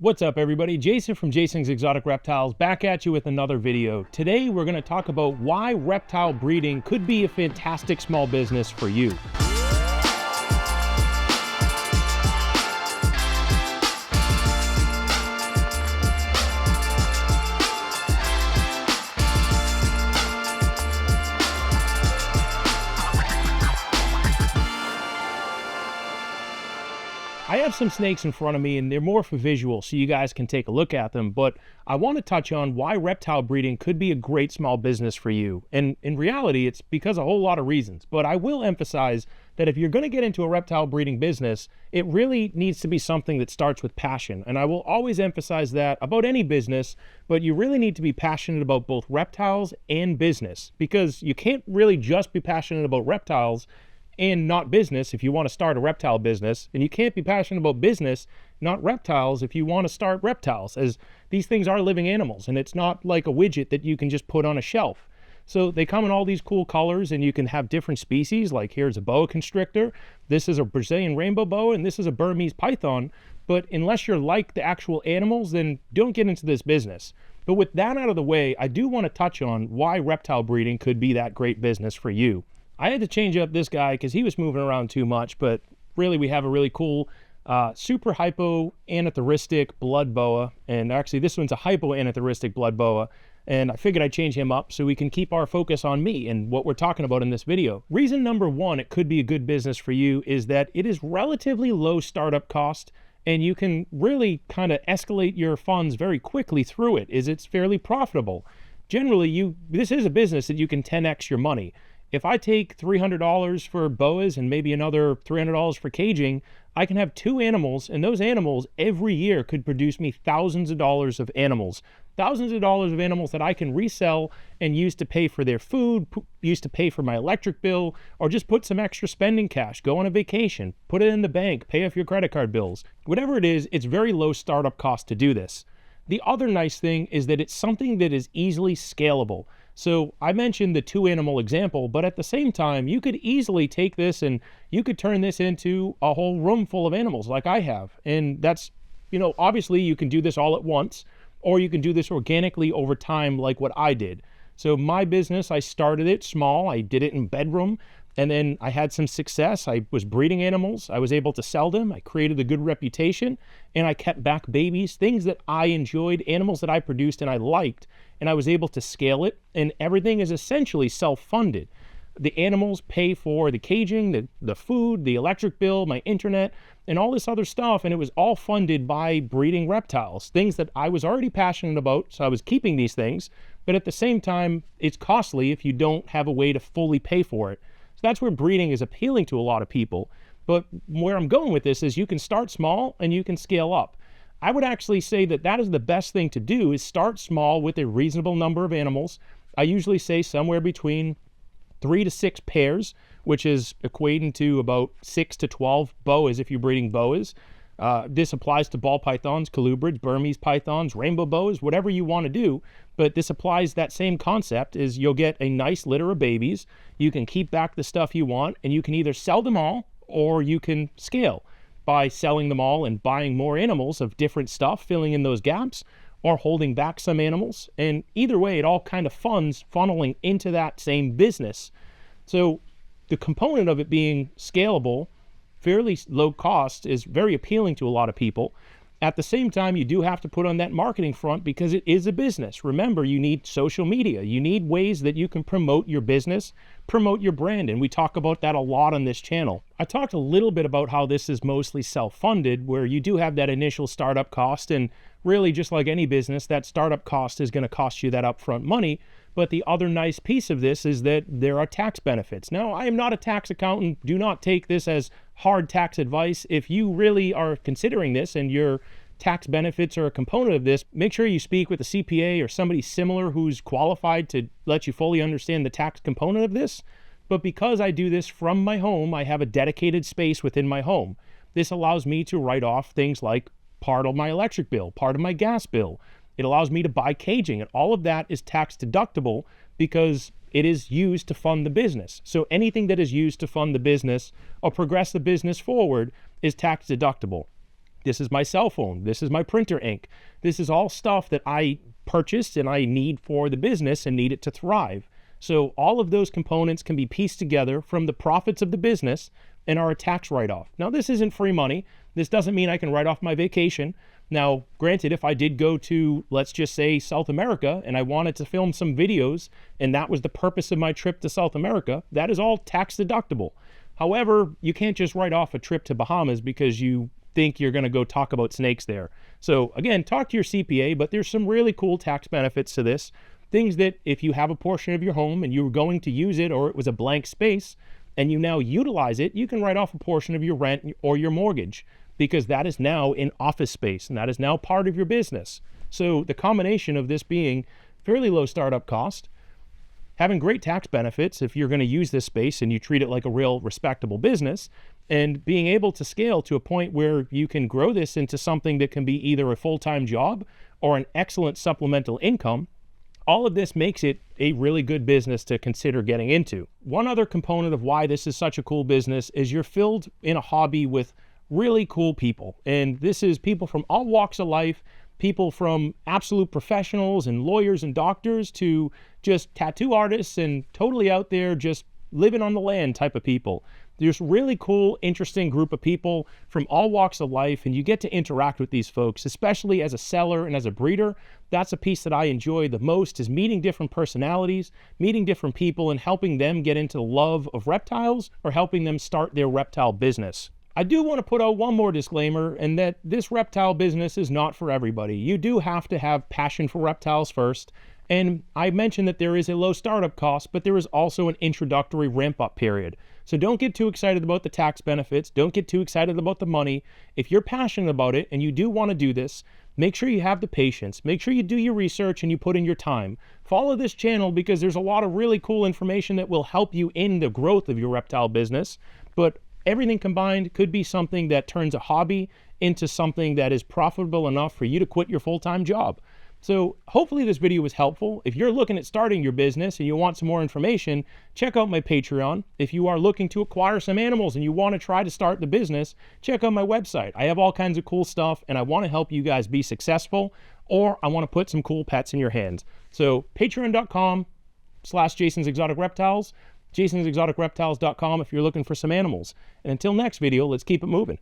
What's up everybody, Jason from Jason's Exotic Reptiles back at you with another video. Today we're going to talk about why reptile breeding could be a fantastic small business for you. I have some snakes in front of me and they're more for visual so you guys can take a look at them, but I want to touch on why reptile breeding could be a great small business for you. And in reality, it's because of a whole lot of reasons, but I will emphasize that if you're going to get into a reptile breeding business, it really needs to be something that starts with passion. And I will always emphasize that about any business, but you really need to be passionate about both reptiles and business, because you can't really just be passionate about reptiles and not business if you want to start a reptile business, and you can't be passionate about business, not reptiles, if you want to start reptiles, as these things are living animals and it's not like a widget that you can just put on a shelf. So they come in all these cool colors and you can have different species, like here's a boa constrictor, this is a Brazilian rainbow boa, and this is a Burmese python. But unless you're like the actual animals, then don't get into this business. But with that out of the way, I do want to touch on why reptile breeding could be that great business for you. I had to change up this guy because he was moving around too much, but really we have a really cool super hypo-anatheristic blood boa, and actually this one's a hypo-anatheristic blood boa, and I figured I'd change him up so we can keep our focus on me and what we're talking about in this video. Reason number one it could be a good business for you is that it is relatively low startup cost, and you can really kind of escalate your funds very quickly through it, as it's fairly profitable. Generally, this is a business that you can 10x your money. If I take $300 for boas and maybe another $300 for caging, I can have two animals, and those animals every year could produce me thousands of dollars of animals. Thousands of dollars of animals that I can resell and use to pay for their food, use to pay for my electric bill, or just put some extra spending cash, go on a vacation, put it in the bank, pay off your credit card bills. Whatever it is, it's very low startup cost to do this. The other nice thing is that it's something that is easily scalable. So I mentioned the two animal example, but at the same time, you could easily take this and you could turn this into a whole room full of animals like I have. And that's, obviously you can do this all at once, or you can do this organically over time like what I did. So my business, I started it small. I did it in bedroom, and then I had some success. I was breeding animals. I was able to sell them. I created a good reputation, and I kept back babies, things that I enjoyed, animals that I produced and I liked, and I was able to scale it, and everything is essentially self-funded. The animals pay for the caging, the food, the electric bill, my internet, and all this other stuff, and it was all funded by breeding reptiles, things that I was already passionate about, so I was keeping these things, but at the same time, it's costly if you don't have a way to fully pay for it. So that's where breeding is appealing to a lot of people. But where I'm going with this is you can start small and you can scale up. I would actually say that that is the best thing to do, is start small with a reasonable number of animals. I usually say somewhere between 3 to 6 pairs, which is equating to about 6 to 12 boas if you're breeding boas. This applies to ball pythons, colubrids, Burmese pythons, rainbow boas, whatever you want to do. But this applies that same concept, is you'll get a nice litter of babies. You can keep back the stuff you want, and you can either sell them all or you can scale by selling them all and buying more animals of different stuff, filling in those gaps, or holding back some animals. And either way, it all kind of funds funneling into that same business. So the component of it being scalable, fairly low cost, is very appealing to a lot of people. At the same time, you do have to put on that marketing front because it is a business. Remember, you need social media. You need ways that you can promote your business, promote your brand, and we talk about that a lot on this channel. I talked a little bit about how this is mostly self-funded, where you do have that initial startup cost, and really just like any business, that startup cost is going to cost you that upfront money. But the other nice piece of this is that there are tax benefits. Now, I am not a tax accountant. Do not take this as hard tax advice. If you really are considering this and your tax benefits are a component of this, make sure you speak with a CPA or somebody similar who's qualified to let you fully understand the tax component of this. But because I do this from my home, I have a dedicated space within my home. This allows me to write off things like part of my electric bill, part of my gas bill. It allows me to buy caging, and all of that is tax deductible because it is used to fund the business. So anything that is used to fund the business or progress the business forward is tax deductible. This is my cell phone. This is my printer ink. This is all stuff that I purchased and I need for the business and need it to thrive. So all of those components can be pieced together from the profits of the business and are a tax write-off. Now, this isn't free money. This doesn't mean I can write off my vacation. Now, granted, if I did go to, let's just say, South America, and I wanted to film some videos, and that was the purpose of my trip to South America, that is all tax deductible. However, you can't just write off a trip to Bahamas because you think you're going to go talk about snakes there. So again, talk to your CPA, but there's some really cool tax benefits to this. Things that if you have a portion of your home and you were going to use it, or it was a blank space, and you now utilize it, you can write off a portion of your rent or your mortgage, because that is now in office space and that is now part of your business. So the combination of this being fairly low startup cost, having great tax benefits if you're going to use this space and you treat it like a real respectable business, and being able to scale to a point where you can grow this into something that can be either a full-time job or an excellent supplemental income, all of this makes it a really good business to consider getting into. One other component of why this is such a cool business is you're filled in a hobby with really cool people. And this is people from all walks of life, people from absolute professionals and lawyers and doctors to just tattoo artists and totally out there just living on the land type of people. There's really cool, interesting group of people from all walks of life, and you get to interact with these folks, especially as a seller and as a breeder. That's a piece that I enjoy the most, is meeting different personalities, meeting different people, and helping them get into the love of reptiles or helping them start their reptile business. I do want to put out one more disclaimer, and that this reptile business is not for everybody. You do have to have passion for reptiles first. And I mentioned that there is a low startup cost, but there is also an introductory ramp-up period. So don't get too excited about the tax benefits. Don't get too excited about the money. If you're passionate about it and you do want to do this, make sure you have the patience. Make sure you do your research and you put in your time. Follow this channel because there's a lot of really cool information that will help you in the growth of your reptile business. But everything combined could be something that turns a hobby into something that is profitable enough for you to quit your full-time job. So hopefully this video was helpful. If you're looking at starting your business and you want some more information, check out my Patreon. If you are looking to acquire some animals and you want to try to start the business, check out my website. I have all kinds of cool stuff and I want to help you guys be successful, or I want to put some cool pets in your hands. So patreon.com/Jason's Exotic Reptiles, jasonsexoticreptiles.com if you're looking for some animals. And until next video, let's keep it moving.